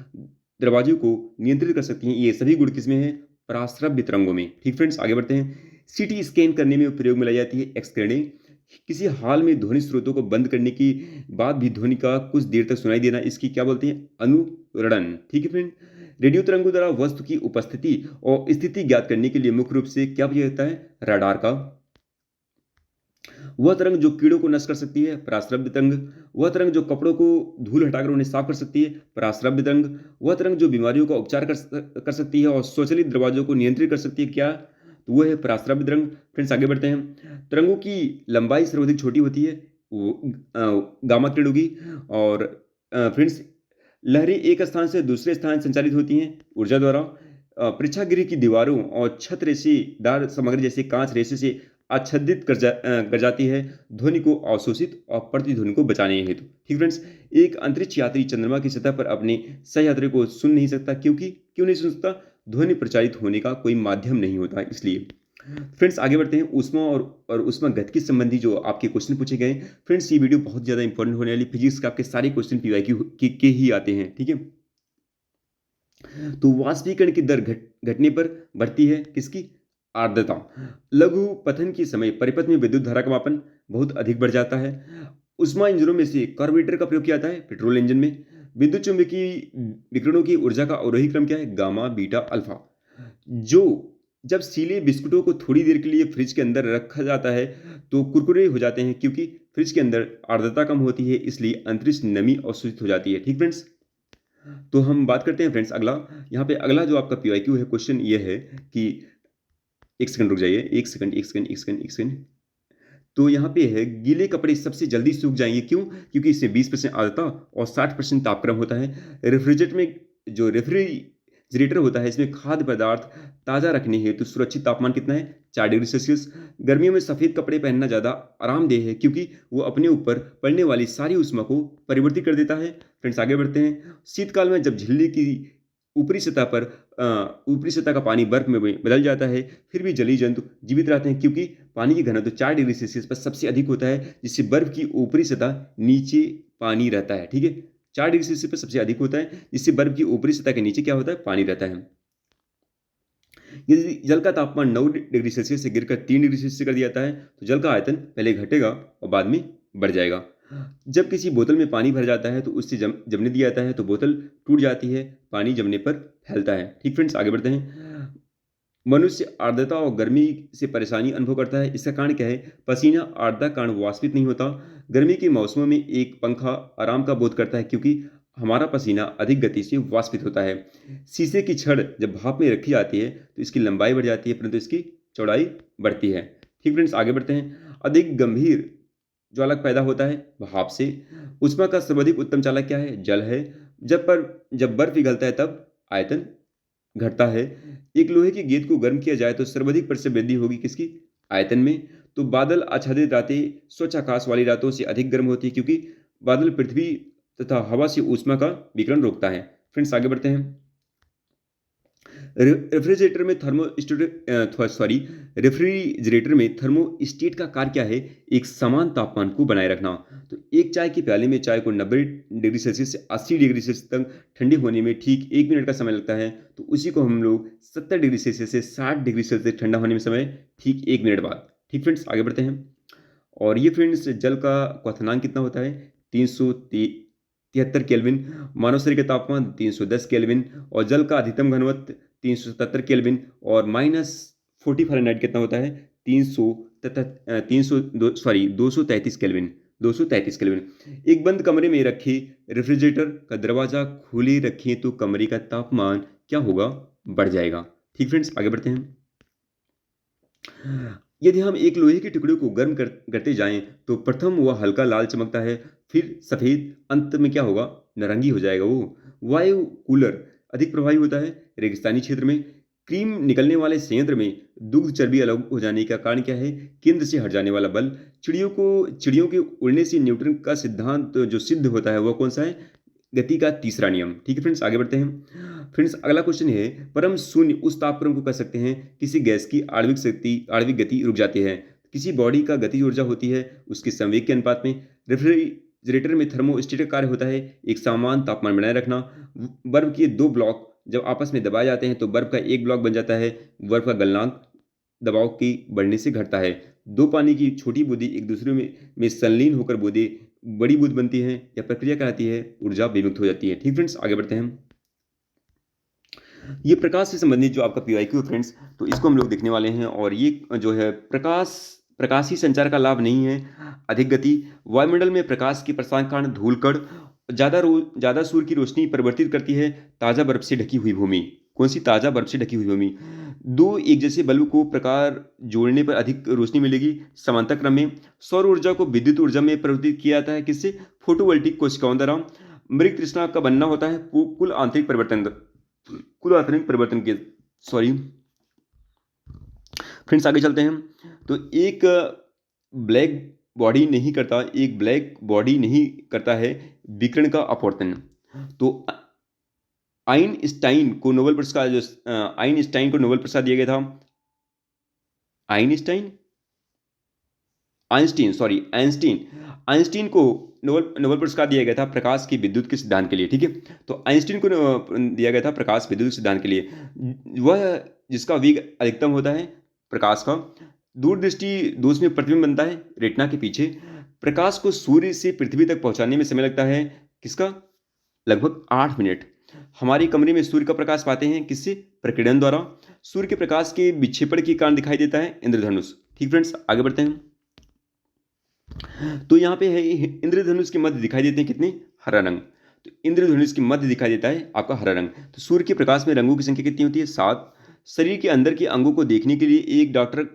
दरवाजों को नियंत्रित कर सकती हैं। ये सभी गुण किसमें हैं? पराश्रव्य तरंगों में। ठीक फ्रेंड्स आगे बढ़ते हैं। सीटी स्कैन करने में प्रयोग में लाई जाती है एक्स किरणें। किसी हाल में ध्वनि स्रोतों को बंद करने की बाद भी ध्वनि का कुछ देर तक सुनाई देना, इसकी क्या बोलते हैं? अनुरणन। ठीक है फ्रेंड। रेडियो तरंगों द्वारा वस्तु की उपस्थिति और स्थिति ज्ञात करने के लिए मुख्य रूप से क्या किया जाता है? रडार का। वह तरंग जो कीड़ों को नष्ट कर सकती है, पराश्रव्य तरंग। वह तरंग जो कपड़ों को धूल हटाकर उन्हें साफ कर सकती है, पराश्रव्य तरंग। वह तरंग जो बीमारियों का उपचार कर सकती है और स्वचालित दरवाजों को नियंत्रित कर सकती है, क्या? तो वह है पराश्रव्य तरंग। फ्रेंड्स आगे बढ़ते हैं। तरंगों की लंबाई सर्वाधिक छोटी होती है, वो गामा किरण होगी। और फ्रेंड्स लहरें एक स्थान से दूसरे स्थान संचालित होती हैं ऊर्जा द्वारा। प्रेक्षागृह की दीवारों और छत रेशेदार सामग्री जैसे कांच रेशे से आच्छादित कर जाती है ध्वनि को अवशोषित और प्रतिध्वनि को बचाने हेतु। ठीक फ्रेंड्स, एक अंतरिक्ष यात्री चंद्रमा की सतह पर अपने सहयात्री को सुन नहीं सकता, क्योंकि क्यों नहीं सुन सकता? ध्वनि प्रचारित होने का कोई माध्यम नहीं होता इसलिए। फ्रेंड्स आगे बढ़ते हैं। ऊष्मा और ऊष्मा गतिकी संबंधी जो आपके क्वेश्चन पूछे गए। फ्रेंड्स ये वीडियो बहुत ज़्यादा इंपॉर्टेंट होने वाली, फिजिक्स के आपके सारे क्वेश्चन पीवाईक्यू के ही आते हैं। ठीक है, तो वाष्पीकरण की दर घटने पर बढ़ती है किसकी? आर्द्रता। लघु पतन के समय परिपथ में विद्युत धारा का मापन बहुत अधिक बढ़ जाता है। उष्मा इंजनों में से कार्बोरेटर का प्रयोग किया जाता है पेट्रोल इंजन में। विद्युत चुम्बकीय विकिरणों की ऊर्जा का अवरोही क्रम क्या है? Gamma beta alpha. जो जब सीले बिस्कुटों को थोड़ी देर के लिए फ्रिज के अंदर रखा जाता है तो कुरकुरे हो जाते हैं, क्योंकि फ्रिज के अंदर आर्द्रता कम होती है, इसलिए अंतरिक्ष नमी अवशोषित हो जाती है। ठीक फ्रेंड्स, तो हम बात करते हैं फ्रेंड्स अगला। यहाँ पे अगला जो आपका पीवाईक्यू है क्वेश्चन ये है कि एक सेकंड रुक जाइए, एक सेकंड। तो यहाँ पे है गीले कपड़े सबसे जल्दी सूख जाएंगे, क्यों? क्योंकि इसमें 20% आर्द्रता और 60% तापक्रम होता है। रेफ्रिजरेटर में जो रेफ्रिजरेटर होता है, इसमें खाद्य पदार्थ ताज़ा रखने हेतु सुरक्षित तापमान कितना है? 4 डिग्री सेल्सियस। गर्मियों में सफ़ेद कपड़े पहनना ज़्यादा आरामदेह है क्योंकि वो अपने ऊपर पड़ने वाली सारी ऊष्मा को परिवर्तित कर देता है। फ्रेंड्स आगे बढ़ते हैं। शीतकाल में जब झिल्ली की ऊपरी सतह पर ऊपरी सतह का पानी बर्फ में बदल जाता है, फिर भी जलीय जंतु जीवित रहते हैं क्योंकि पानी की घनत्व 4 डिग्री सेल्सियस पर सबसे अधिक होता है, जिससे बर्फ की ऊपरी सतह नीचे पानी रहता है। ठीक है, 4 डिग्री सेल्सियस पर सबसे अधिक होता है, जिससे बर्फ की ऊपरी सतह के नीचे क्या होता है? पानी रहता है। यदि जल का तापमान 9 डिग्री सेल्सियस से गिरकर 3 डिग्री सेल्सियस कर दिया जाता है, तो जल का आयतन पहले घटेगा और बाद में बढ़ जाएगा। जब किसी बोतल में पानी भर जाता है तो उससे जमने दिया जाता है तो बोतल टूट जाती है, पानी जमने पर फैलता है। ठीक फ्रेंड्स, आगे बढ़ते हैं। मनुष्य आर्द्रता और गर्मी से परेशानी अनुभव करता है। इसका कारण क्या है? पसीना आर्द्रता के कारण वाष्पित नहीं होता। गर्मी के मौसमों में एक पंखा आराम का बोध करता है क्योंकि हमारा पसीना अधिक गति से वाष्पित होता है। शीशे की छड़ जब भाप में रखी जाती है तो इसकी लंबाई बढ़ जाती है, परंतु इसकी चौड़ाई बढ़ती है। ठीक फ्रेंड्स, आगे बढ़ते हैं। अधिक गंभीर ज्वालक पैदा होता है भाप से। ऊष्मा का सर्वाधिक उत्तम चालक क्या है? जल है। जब बर्फ पिघलता है तब आयतन घटता है। एक लोहे की गेंद को गर्म किया जाए तो सर्वाधिक प्रतिशत वृद्धि होगी किसकी? आयतन में। तो बादल आच्छादित रातें स्वच्छ आकाश वाली रातों से अधिक गर्म होती है क्योंकि बादल पृथ्वी तथा हवा से ऊष्मा का विकिरण रोकता है। फ्रेंड्स आगे बढ़ते हैं। रेफ्रिजरेटर में थर्मोस्टेट का कार्य क्या है? एक समान तापमान को बनाए रखना। तो एक चाय के प्याले में चाय को 90 डिग्री सेल्सियस से 80 डिग्री सेल्सियस तक ठंडी होने में ठीक 1 मिनट का समय लगता है, तो उसी को हम लोग 70 डिग्री सेल्सियस से 60 डिग्री सेल्सियस ठंडा होने में समय ठीक 1 मिनट बाद। ठीक फ्रेंड्स, आगे बढ़ते हैं। और ये फ्रेंड्स जल का क्वथनांक कितना होता है? 373 केल्विन। मानव शरीर का तापमान 310 केल्विन और जल का अधिकतम घनत्व 377 केल्विन और -40 फ़ारेनहाइट कितना होता है? 233 केल्विन। 233 केल्विन। एक बंद कमरे में रखे रेफ्रिजरेटर का दरवाजा खुले रखें तो कमरे का तापमान क्या होगा? बढ़ जाएगा। ठीक फ्रेंड्स, आगे बढ़ते हैं। यदि हम एक लोहे के टुकड़े को गर्म करते जाएं तो प्रथम वह हल्का लाल चमकता है, फिर सफेद, अंत में क्या होगा? नारंगी हो जाएगा वो। वायु कूलर अधिक प्रभावी होता है रेगिस्तानी क्षेत्र में। क्रीम निकलने वाले संयंत्र में दुग्ध चर्बी अलग हो जाने का कारण क्या है? केंद्र से हट जाने वाला बल। चिड़ियों के उड़ने से न्यूटन का सिद्धांत जो सिद्ध होता है वह कौन सा है? गति का तीसरा नियम। ठीक है फ्रेंड्स, आगे बढ़ते हैं। फ्रेंड्स अगला क्वेश्चन है, परम शून्य उस तापक्रम को कह सकते हैं किसी गैस की आणविक गति रुक जाती है। किसी बॉडी का गति ऊर्जा होती है उसके संवेग के अनुपात में। रेफ्रिजरेटर में थर्मोस्टेट का कार्य होता है एक समान तापमान बनाए रखना। बर्फ के 2 ब्लॉक जब आपस में दबाए जाते हैं तो बर्फ का एक ब्लॉक बन जाता है। बर्फ का गलनांक दबाव की बढ़ने से घटता है। 2 पानी की छोटी बूंदें एक दूसरे में संलीन होकर बूंदें बड़ी बूंद बनती है या प्रक्रिया कहलाती है ऊर्जा विमुक्त हो जाती है। ठीक फ्रेंड्स, आगे बढ़ते हैं। ये प्रकाश से संबंधित जो आपका पीआईक्यू है फ्रेंड्स, तो इसको हम लोग देखने वाले हैं। और ये जो है प्रकाशी संचार का लाभ नहीं है अधिक गति। वायुमंडल में प्रकाश के प्रसार के कारण धूलकण ज़्यादा सूर्य की रोशनी परिवर्तित करती है ताज़ा बर्फ से ढकी हुई भूमि। कौन सी? ताज़ा बर्फ से ढकी हुई भूमि। 2 एक जैसे बल्ब को प्रकार जोड़ने पर अधिक रोशनी मिलेगी समांतर क्रम में। सौर ऊर्जा को विद्युत ऊर्जा में परिवर्तित किया जाता है किससे? फोटोवोल्टिक कोशिकाओं द्वारा। मृग तृष्णा का बनना होता है कुल आंतरिक परिवर्तन के सॉरी फ्रेंड्स, आगे चलते हैं। तो एक ब्लैक बॉडी नहीं करता है विकिरण का अपवर्तन। तो आइंस्टाइन को नोबेल पुरस्कार दिया गया था। आइंस्टीन को नोबेल पुरस्कार दिया गया था प्रकाश की विद्युत के सिद्धांत के लिए। ठीक है, तो आइंस्टीन को दिया गया था प्रकाश विद्युत सिद्धांत के लिए। वह जिसका वेग अधिकतम होता है प्रकाश का। दूरदृष्टि दोष में प्रतिबिंब बनता है रेटिना के पीछे। प्रकाश को सूर्य से पृथ्वी तक पहुंचाने में समय लगता है किसका? लगभग 8 मिनट। हमारे कमरे में सूर्य का प्रकाश पाते हैं किससे? प्रकीर्णन द्वारा। सूर्य के प्रकाश के विक्षेपण के कारण दिखाई देता है इंद्रधनुष। ठीक फ्रेंड्स, आगे बढ़ते हैं। तो यहाँ पे है इंद्रधनुष के मध्य दिखाई देते हैं कितने? हरा रंग। तो इंद्रधनुष के मध्य दिखाई देता है आपका हरा रंग। तो सूर्य के प्रकाश में रंगों की संख्या कितनी होती है? 7। शरीर के अंदर के अंगों को देखने के लिए एक डॉक्टर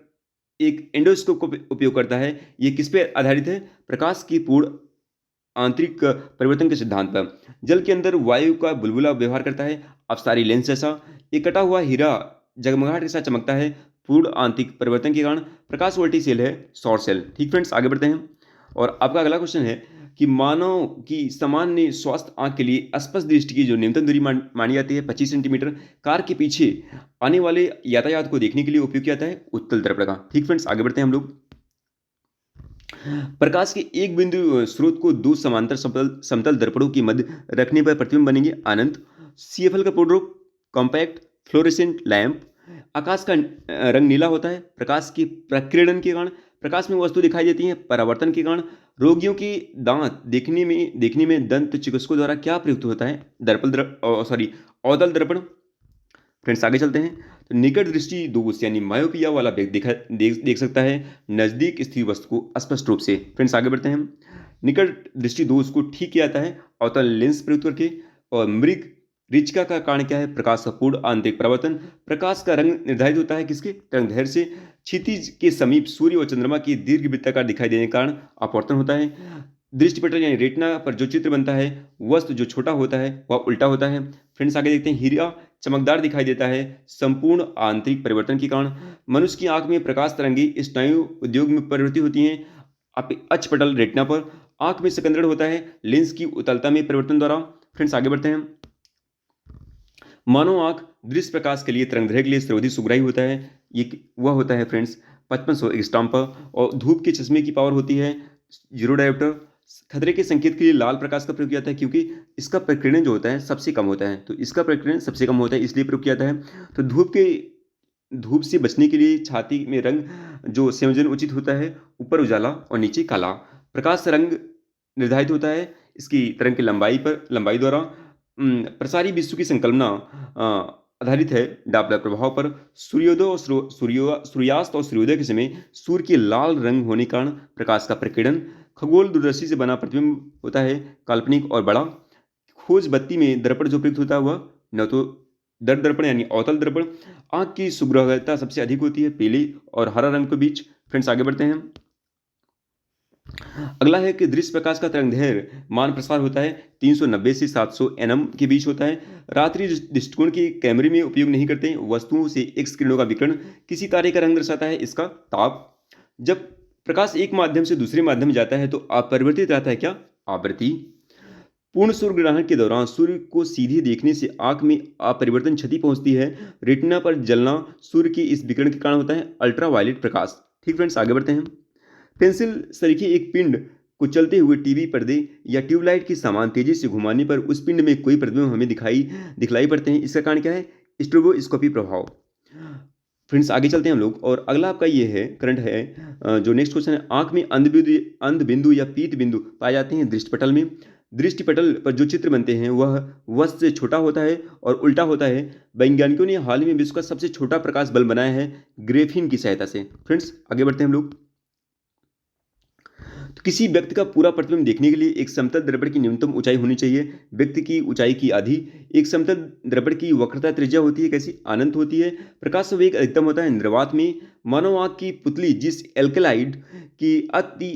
एक एंडोस्कोप का उपयोग करता है। ये किस पे आधारित है? प्रकाश की पूर्ण आंतरिक परिवर्तन के सिद्धांत पर। जल के अंदर वायु का बुलबुला व्यवहार करता है अपसारी लेंस जैसा। एक कटा हुआ हीरा जगमगाहट के साथ चमकता है पूर्ण आंतरिक परिवर्तन के कारण। प्रकाश वोल्टी सेल है सौर सेल। ठीक फ्रेंड्स, आगे बढ़ते हैं और आपका अगला क्वेश्चन है कि मानव की सामान्य स्वास्थ्य आंख के लिए स्पष्ट दृष्टि की जो न्यूनतम दूरी मानी जाती है 25 सेंटीमीटर, कार के पीछे आने वाले यातायात को देखने के लिए उपयोग किया जाता है उत्तल दर्पण का। ठीक फ्रेंड्स, आगे बढ़ते हैं हम लोग। प्रकाश के एक बिंदु स्रोत को दो समांतर समतल दर्पणों के मध्य रखने पर प्रतिबिंब बनेंगे अनंत। सीएफएल का पूर्ण रूप कॉम्पैक्ट फ्लोरेसेंट लैंप। आकाश का रंग नीला होता है प्रकाश के प्रकीर्णन के कारण। प्रकाश में वस्तु दिखाई देती है परावर्तन के कारण। रोगियों की दांत देखने में दंत चिकित्सकों द्वारा क्या प्रयुक्त होता है औदल दर्पण। फ्रेंड्स, आगे चलते हैं। तो निकट दृष्टि दोष यानी मायोपिया वाला व्यक्ति देख सकता है नजदीक स्थित वस्तु को स्पष्ट रूप से। फ्रेंड्स, आगे बढ़ते हैं। निकट दृष्टि दोष को ठीक किया जाता है अवतल लेंस प्रयुक्त करके। और मृग ऋचिका का कारण क्या है प्रकाश का पूर्ण आंतरिक परावर्तन। प्रकाश का रंग निर्धारित होता है किसके तरंगदैर्घ्य से। क्षितिज के समीप सूर्य और चंद्रमा की दीर्घ वृत्ताकार दिखाई देने के कारण अपवर्तन होता है। दृष्टिपटल यानी रेटिना पर जो चित्र बनता है वस्तु जो छोटा होता है वह उल्टा होता है। फ्रेंड्स, आगे देखते हैं। हीरा चमकदार दिखाई देता है संपूर्ण आंतरिक परिवर्तन के कारण। मनुष्य की आंख में प्रकाश तरंगी स्नायु उद्योग में परिवर्तित होती हैं अक्षपटल रेटिना पर। आंख में संकेंद्रण होता है लेंस की उतलता में परिवर्तन द्वारा। फ्रेंड्स, आगे बढ़ते हैं। मानव आंख दृश्य प्रकाश के लिए तरंगदैर्घ्य के लिए सर्वाधिक सुग्राही होता है। ये वह होता है फ्रेंड्स 5500 एंगस्ट्रॉम पर। और धूप के चश्मे की पावर होती है 0 डायोप्टर। खतरे के संकेत के लिए लाल प्रकाश का प्रयोग किया जाता है क्योंकि इसका प्रकीर्णन जो होता है सबसे कम होता है। तो इसका प्रकीर्णन सबसे कम होता है इसलिए प्रयोग किया जाता है। तो धूप से बचने के लिए छाती में रंग जो संयोजन उचित होता है ऊपर उजाला और नीचे काला। प्रकाश रंग निर्धारित होता है इसकी तरंग की लंबाई द्वारा। प्रसारी विश्व की संकल्पना आधारित है डापलर प्रभाव पर। सूर्यास्त और सूर्योदय के समय सूर्य के लाल रंग होने के कारण प्रकाश का प्रकीर्णन। खगोल दूरदर्शी से बना प्रतिबिंब होता है काल्पनिक और बड़ा। खोज बत्ती में दर्पण जो प्रयुक्त होता है वह न तो दर्पण यानी अवतल दर्पण। आंख की सुग्राह्यता सबसे अधिक होती है पीले और हरा रंग के बीच। फ्रेंड्स, आगे बढ़ते हैं। अगला है कि दृश्य प्रकाश का तरंगदैर्घ्य मान प्रसार होता है 390 से 700 nm के बीच होता है। रात्रि दृष्टिकोण के कैमरे में उपयोग नहीं करते। वस्तुओं से एक्स किरणों का विकिरण किसी तारे का रंग दर्शाता है इसका ताप। जब प्रकाश एक माध्यम से दूसरे माध्यम में जाता है तो अपरिवर्तित रहता है क्या आवृत्ति। पूर्ण सूर्य ग्रहण के दौरान सूर्य को सीधे देखने से आंख में अपरिवर्तन क्षति पहुंचती है। रेटिना पर जलना सूर्य की इस विकिरण के कारण होता है अल्ट्रावायलेट प्रकाश। ठीक फ्रेंड्स, आगे बढ़ते हैं। पेंसिल सरीखे एक पिंड को चलते हुए टीवी पर्दे या ट्यूबलाइट की समान तेजी से घुमाने पर उस पिंड में कोई प्रतिबिंब हमें दिखलाई पड़ते हैं। इसका कारण क्या है स्ट्रोबोस्कोपी प्रभाव। फ्रेंड्स, आगे चलते हैं हम लोग और अगला आपका ये है करंट है जो नेक्स्ट क्वेश्चन है। आंख में अंध बिंदु या पीत बिंदु पाए जाते हैं दृष्टिपटल में। दृष्टिपटल पर जो चित्र बनते हैं वह वस्तु से छोटा होता है और उल्टा होता है। वैज्ञानिकों ने हाल ही में विश्व का सबसे छोटा प्रकाश बल्ब बनाया है ग्रेफीन की सहायता से। फ्रेंड्स, आगे बढ़ते हैं हम लोग। तो किसी व्यक्ति का पूरा प्रतिबिंब देखने के लिए एक समतल दर्पण की न्यूनतम ऊंचाई होनी चाहिए व्यक्ति की ऊंचाई की आधी। एक समतल दर्पण की वक्रता त्रिज्या होती है कैसी अनंत होती है। प्रकाश वेग अधिकतम होता है निर्वात में। मानव आंख की पुतली जिस एल्केलाइड की अति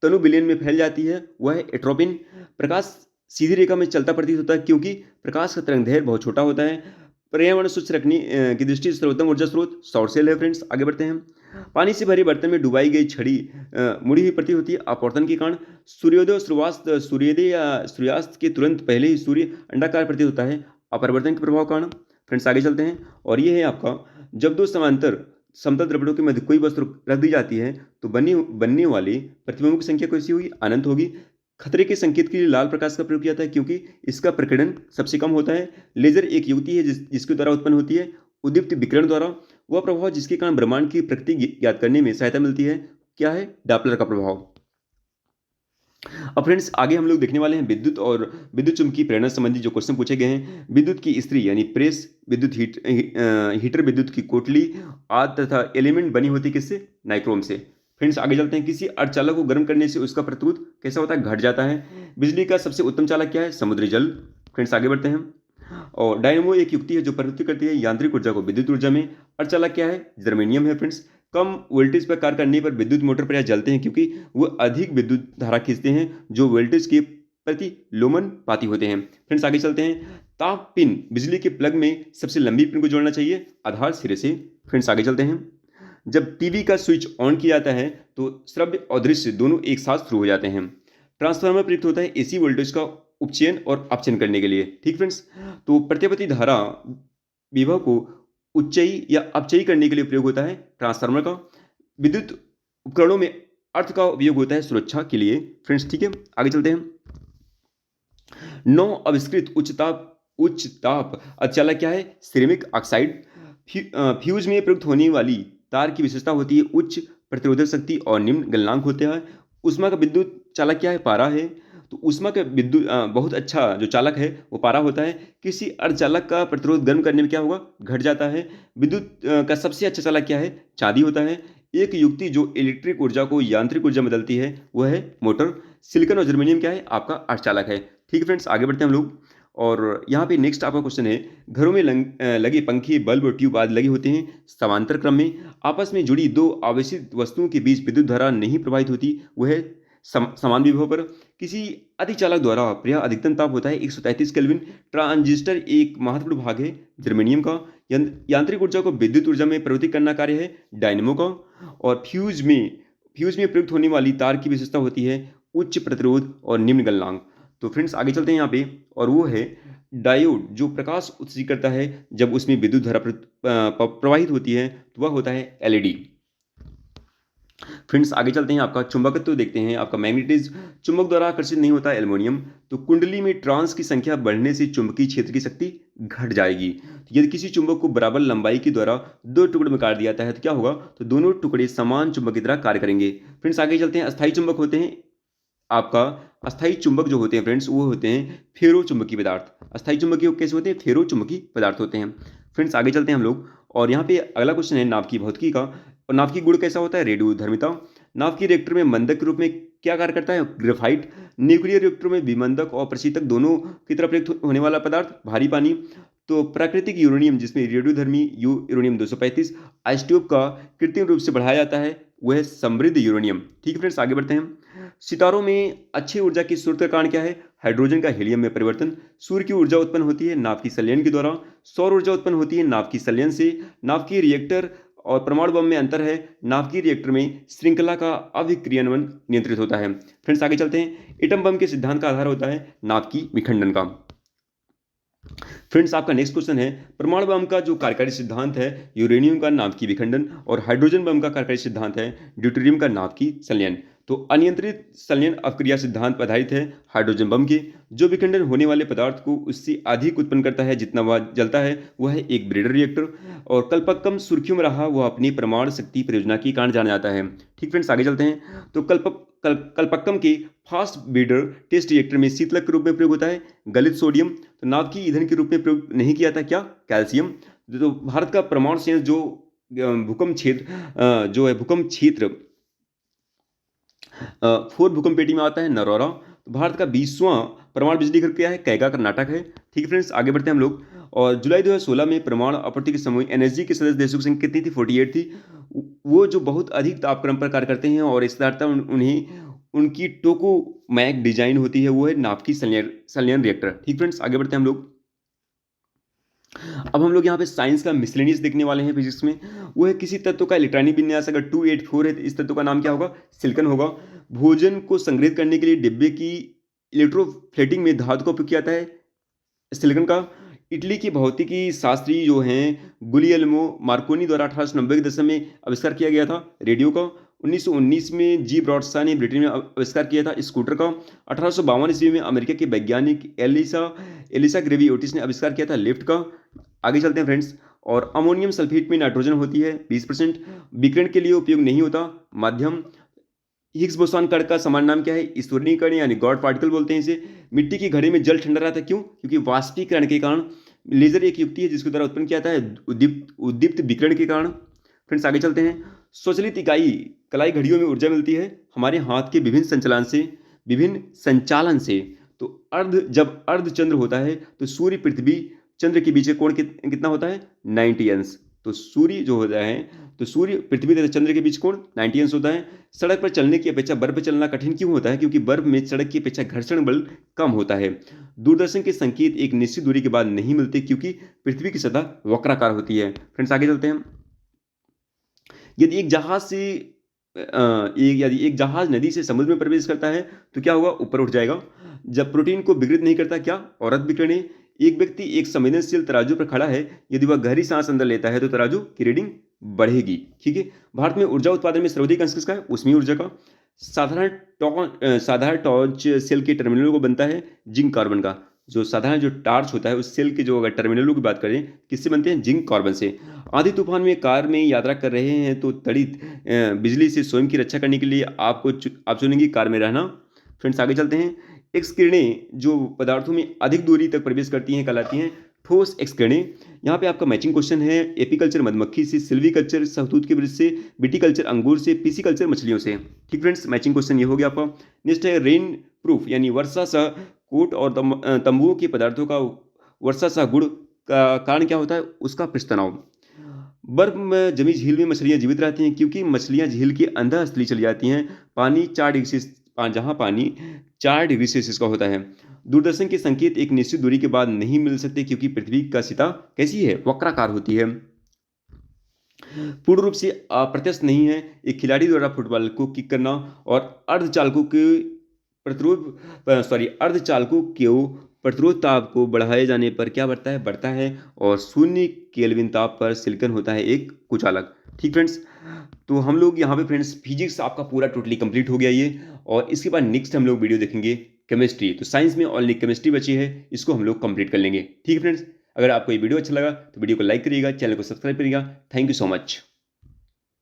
तनु विलयन में फैल जाती है वह है एट्रोपिन। प्रकाश सीधी रेखा में चलता प्रतीत होता है क्योंकि प्रकाश का तरंगदैर्घ्य बहुत छोटा होता है। पर्यावरण स्वच्छ रखने की दृष्टि से सर्वोत्तम ऊर्जा स्रोत सौर सेल है। फ्रेंड्स, आगे बढ़ते हैं। पानी से भरे बर्तन में डुबाई गई छड़ी मुड़ी हुई प्रतीत होती है अपवर्तन के कारण। सूर्योदय या सूर्यास्त के तुरंत पहले ही सूर्य अंडाकार प्रतीत होता है अपरिवर्तन के प्रभाव के कारण। फ्रेंड्स, आगे चलते हैं और ये है आपका जब दो समांतर समतल दर्पणों के मध्य कोई वस्तु रख दी जाती है तो बनने वाले प्रतिबिंबों की संख्या कैसी होगी अनंत होगी। खतरे के संकेत के लिए लाल प्रकाश का प्रयोग किया जाता है क्योंकि इसका प्रकीर्णन सबसे कम होता है। लेजर एक युक्ति है जिसके द्वारा उत्पन्न होती है उद्दीप्त विकिरण द्वारा। वह प्रभाव जिसके कारण ब्रह्मांड की प्रकृति ज्ञात करने में सहायता मिलती है क्या है डापलर का प्रभाव। अब फ्रेंड्स, आगे हम लोग देखने वाले हैं विद्युत और विद्युत चुंबकीय प्रेरणा संबंधी जो क्वेश्चन पूछे गए हैं। विद्युत की स्त्री यानी प्रेस, विद्युत हीटर विद्युत की कोटली आदि तथा एलिमेंट बनी होती किससे नाइक्रोम से। फ्रेंड्स, आगे चलते हैं। किसी अर्धचालक को गर्म करने से उसका प्रतिरोध कैसा होता है घट जाता है। बिजली का सबसे उत्तम चालक क्या है समुद्री जल। फ्रेंड्स, आगे बढ़ते हैं। और डायनेमो एक युक्ति है जो प्रवृत्ति करती है यांत्रिक ऊर्जा को विद्युत ऊर्जा में। अर्धचालक क्या है जर्मेनियम है। फ्रेंड्स, कम वोल्टेज पर कार्य करने पर विद्युत मोटर प्रायः जलते हैं क्योंकि वो अधिक विद्युत धारा खींचते हैं जो वोल्टेज के प्रति लोमनपाती होते हैं। फ्रेंड्स आगे चलते हैं। ताप पिन बिजली के प्लग में सबसे लंबी पिन को जोड़ना चाहिए आधार सिरे से। फ्रेंड्स आगे चलते हैं। जब टीवी का स्विच ऑन किया जाता है तो श्रव्य और दृश्य दोनों एक साथ शुरू हो जाते हैं। ट्रांसफार्मर प्रयुक्त होता है एसी वोल्टेज का उपचयन और अपचयन करने के लिए। ठीक फ्रेंड्स, तो प्रतिवर्ती धारा विभव को उच्चयी या अपचयी करने के लिए प्रयोग होता है ट्रांसफार्मर का। विद्युत उपकरणों में अर्थ का उपयोग होता है सुरक्षा के लिए। फ्रेंड्स ठीक है, आगे चलते हैं। 9 आविष्कृत उच्च ताप अर्धचालक क्या है? Ceramic oxide. फ्यूज में प्रयुक्त होने वाली तार की विशेषता होती है उच्च प्रतिरोधक शक्ति और निम्न गलनांक होते हैं। ऊष्मा का विद्युत चालक क्या है? पारा है। तो ऊष्मा का विद्युत बहुत अच्छा जो चालक है वो पारा होता है। किसी अर्धचालक का प्रतिरोध गर्म करने में क्या होगा? घट जाता है। विद्युत का सबसे अच्छा चालक क्या है? चांदी होता है। एक युक्ति जो इलेक्ट्रिक ऊर्जा को यांत्रिक ऊर्जा में बदलती है वह है मोटर। सिलिकॉन और जर्मेनियम क्या है? आपका अर्धचालक है। ठीक है फ्रेंड्स, आगे बढ़ते हैं हम लोग। और यहाँ पे नेक्स्ट आपका क्वेश्चन है, घरों में लगे पंखे, बल्ब और ट्यूब आदि लगे होते हैं समांतर क्रम में। आपस में जुड़ी दो आवेशित वस्तुओं के बीच विद्युत धारा नहीं प्रवाहित होती, वह है समान विभव पर। किसी अतिचालक द्वारा प्रायः अधिकतम ताप होता है 133 केल्विन। ट्रांजिस्टर एक महत्वपूर्ण भाग है जर्मेनियम का। यांत्रिक ऊर्जा को विद्युत ऊर्जा में परिवर्तित करना कार्य है डायनेमो का। और फ्यूज में प्रयुक्त होने वाली तार की विशेषता होती है उच्च प्रतिरोध और निम्न गलनांक। तो फ्रेंड्स आगे चलते हैं यहाँ पे, और वो है डायोड जो प्रकाश उत्सर्जित करता है जब उसमें विद्युत धारा प्रवाहित होती है तो वह होता है एलईडी। फ्रेंड्स आगे चलते हैं। आपका चुंबकत्व तो देखते हैं। आपका मैग्नेटिज्म, चुंबक द्वारा आकर्षित नहीं होता एल्युमिनियम। तो कुंडली में ट्रांस की संख्या बढ़ने से चुंबकीय क्षेत्र की शक्ति घट जाएगी। तो यदि किसी चुंबक को बराबर लंबाई के द्वारा दो टुकड़े में काट दिया जाता है तो क्या होगा? तो दोनों टुकड़े समान चुंबक की तरह कार्य करेंगे। फ्रेंड्स आगे चलते हैं। अस्थायी चुंबक होते हैं आपका, अस्थायी चुंबक जो होते हैं फ्रेंड्स वो होते हैं फेरो चुंबकीय पदार्थ। अस्थायी चुंबकीय कैसे होते हैं? फेरो चुंबकीय पदार्थ होते हैं। फ्रेंड्स आगे चलते हैं हम लोग, और यहाँ पे अगला क्वेश्चन है नाभिकीय भौतिकी का। और नाभिकीय गुण कैसा होता है? रेडियोधर्मिता। नाभिकीय रिएक्टर में मंदक के रूप में क्या कार्य करता है? ग्रेफाइट। न्यूक्लियर रिएक्टर में विमंदक और प्रशीतक दोनों की तरफ प्रयुक्त होने वाला पदार्थ भारी पानी। तो प्राकृतिक यूरेनियम जिसमें रेडियोधर्मी यूरेनियम 235 आइसोटोप का कृत्रिम रूप से बढ़ाया जाता है वह समृद्ध यूरेनियम। ठीक है फ्रेंड्स, आगे बढ़ते हैं। सितारों में अच्छी ऊर्जा की स्रोत का कारण क्या है? हाइड्रोजन का हीलियम में परिवर्तन। सूर्य की ऊर्जा उत्पन्न होती है नाभिकीय संलयन के द्वारा। सौर ऊर्जा उत्पन्न होती है नाभिकीय संलयन से। नाभिकीय रिएक्टर और परमाणु बम में अंतर है। नाभिकीय रिएक्टर में श्रृंखला का अभिक्रियन नियंत्रित होता है। फ्रेंड्स आगे चलते हैं। एटम बम के सिद्धांत का आधार होता है नाभिकीय विखंडन का। फ्रेंड्स आपका नेक्स्ट क्वेश्चन है, परमाणु बम का जो कार्यकारी सिद्धांत है यूरेनियम का नाभिकीय विखंडन, और हाइड्रोजन बम का कार्यकारी सिद्धांत है ड्यूटेरियम का नाभिकीय संलयन। तो अनियंत्रित संलयन अपक्रिया सिद्धांत पर आधारित है हाइड्रोजन बम के। जो विखंडन होने वाले पदार्थ को उससे अधिक उत्पन्न करता है जितना वह जलता है वह है एक ब्रेडर रिएक्टर। और कल्पक्कम सुर्खियों में रहा वह अपनी परमाणु शक्ति परियोजना के कारण जाना जाता है। ठीक फ्रेंड्स, आगे चलते हैं। तो कल्पक्कम के फास्ट ब्रीडर टेस्ट रिएक्टर में शीतलक के रूप में प्रयोग होता है गलित सोडियम। तो नाभिकीय ईंधन के रूप में प्रयोग नहीं किया था क्या? कैल्शियम। तो भारत का परमाणु संयंत्र जो भूकंप क्षेत्र 4 भूकंप पेटी में आता है नरौरा। तो भारत का 20वां परमाणु बिजली घर क्या है? कैगा कर्नाटक है। ठीक है फ्रेंड्स, आगे बढ़ते हैं हम लोग। और जुलाई 2016 में परमाणु आपूर्ति के समूह एनएसजी के सदस्य देशों की संख्या कितनी थी? 48 थी। वो जो बहुत अधिक तापक्रम पर कार्य करते हैं और इस उन्हें उनकी टोकामैक डिजाइन होती है वो है नाभिकीय संलयन रिएक्टर। ठीक फ्रेंड्स, आगे बढ़ते हैं हम लोग। अब हम लोग यहाँ पे साइंस का मिसलेनियस देखने वाले हैं फिजिक्स में। वो है किसी तत्व का इलेक्ट्रॉनिक विन्यास अगर 284 है तो इस तत्व का नाम क्या होगा? सिलिकॉन होगा। भोजन को संग्रहित करने के लिए डिब्बे की इलेक्ट्रोफ्लेटिंग में धातु का उपयोग किया जाता है सिलिकॉन का। इटली की भौतिकी शास्त्री जो हैं गुलियल्मो मार्कोनी द्वारा 1890 के दशक में आविष्कार किया गया था रेडियो का। 1919 में जी ब्रॉडशॉ ने ब्रिटेन में आविष्कार किया था स्कूटर का। 1852 ईस्वी में अमेरिका के वैज्ञानिक एलिसा ग्रेवी ओटिस ने आविष्कार किया था लिफ्ट का। आगे चलते हैं फ्रेंड्स। और अमोनियम सल्फेट में नाइट्रोजन होती है 20%। विकिरण के लिए उपयोग नहीं होता माध्यम। हिग्स बोसॉन कण का सामान्य नाम क्या है? ईश्वरीय कण यानी गॉड पार्टिकल बोलते हैं इसे। मिट्टी की घड़े में जल ठंडा रहता है, क्यों? क्योंकि वाष्पीकरण के कारण। लेजर एक युक्ति है जिसके द्वारा उत्पन्न किया जाता है उद्दीप्त विकिरण के कारण। फ्रेंड्स आगे चलते हैं। स्वचालित इकाई कलाई घड़ियों में ऊर्जा मिलती है हमारे हाथ के विभिन्न संचालन से। तो जब अर्ध चंद्र होता है तो सूर्य पृथ्वी चंद्र के बीच का कोण कितना होता है? 90 अंश। तो सूर्य जो होता है, तो सूर्य पृथ्वी तथा चंद्र के बीच कोण 90 अंश होता है। सड़क पर चलने की अपेक्षा बर्फ पर चलना कठिन क्यों होता है? क्योंकि बर्फ में सड़क की अपेक्षा घर्षण बल कम होता है। दूरदर्शन के संकेत एक निश्चित दूरी के बाद नहीं मिलते क्योंकि पृथ्वी की सतह वक्राकार होती है। फ्रेंड्स आगे चलते हैं। यदि एक जहाज से यदि एक जहाज नदी से समुद्र में प्रवेश करता है तो क्या होगा? ऊपर उठ जाएगा। जब प्रोटीन को विघटित नहीं करता क्या? औरत विकिरणी। एक व्यक्ति एक संवेदनशील तराजू पर खड़ा है, यदि वह गहरी सांस अंदर लेता है तो तराजू की रीडिंग बढ़ेगी। ठीक है। भारत में ऊर्जा उत्पादन में सर्वाधिक अंश किसका है? ऊष्मीय ऊर्जा का। साधारण टॉर्च सेल के टर्मिनलों को बनता है जिंक कार्बन का। जो साधारण जो टार्च होता है उस सेल के जो अगर टर्मिनलों की बात करें किससे बनते हैं? जिंक कार्बन से। आंधी तूफान में कार में यात्रा कर रहे हैं तो तड़ित बिजली से स्वयं की रक्षा करने के लिए आप चुनेंगे कार में रहना। फ्रेंड्स आगे चलते हैं। एक्स किरणें जो पदार्थों में अधिक दूरी तक प्रवेश करती हैं कहलाती हैं ठोस एक्स किरणें। यहाँ पे आपका मैचिंग क्वेश्चन है। एपीकल्चर मधुमक्खी से, सिल्वीकल्चर सहतूत के वृक्ष से, विटीकल्चर अंगूर से, पीसीकल्चर मछलियों से। ठीक फ्रेंड्स, मैचिंग क्वेश्चन ये हो गया आपका। नेक्स्ट है रेन प्रूफ यानी वर्षा सह कोट और तंबुओं के पदार्थों का वर्षा सह गुण का कारण क्या होता है? उसका पृष्ठतनाव। बर्फ में जमी झील में मछलियां जीवित रहती हैं क्योंकि मछलियां झील के अंदर स्थली चली जाती हैं। पानी 4 डिग्री से जहाँ पानी 4 डिग्री सेल्सियस का होता है। दूरदर्शन के संकेत एक निश्चित दूरी के बाद नहीं मिल सकते क्योंकि पृथ्वी का सतह कैसी है? वक्राकार होती है। पूर्ण रूप से अप्रत्यक्ष नहीं है। एक खिलाड़ी द्वारा फुटबॉल को किक करना और अर्धचालकों के प्रतिरोध ताप को बढ़ाए जाने पर क्या बढ़ता है और 0 केल्विन ताप पर सिलिकॉन होता है एक कुचालक। ठीक फ्रेंड्स, तो हम लोग यहाँ पे फ्रेंड्स फिजिक्स आपका पूरा टोटली कंप्लीट हो गया ये, और इसके बाद नेक्स्ट हम लोग वीडियो देखेंगे केमिस्ट्री। तो साइंस में ओनली केमिस्ट्री बची है, इसको हम लोग कंप्लीट कर लेंगे। ठीक है फ्रेंड्स, अगर आपको ये वीडियो अच्छा लगा तो वीडियो को लाइक करिएगा, चैनल को सब्सक्राइब करिएगा। Thank you so much.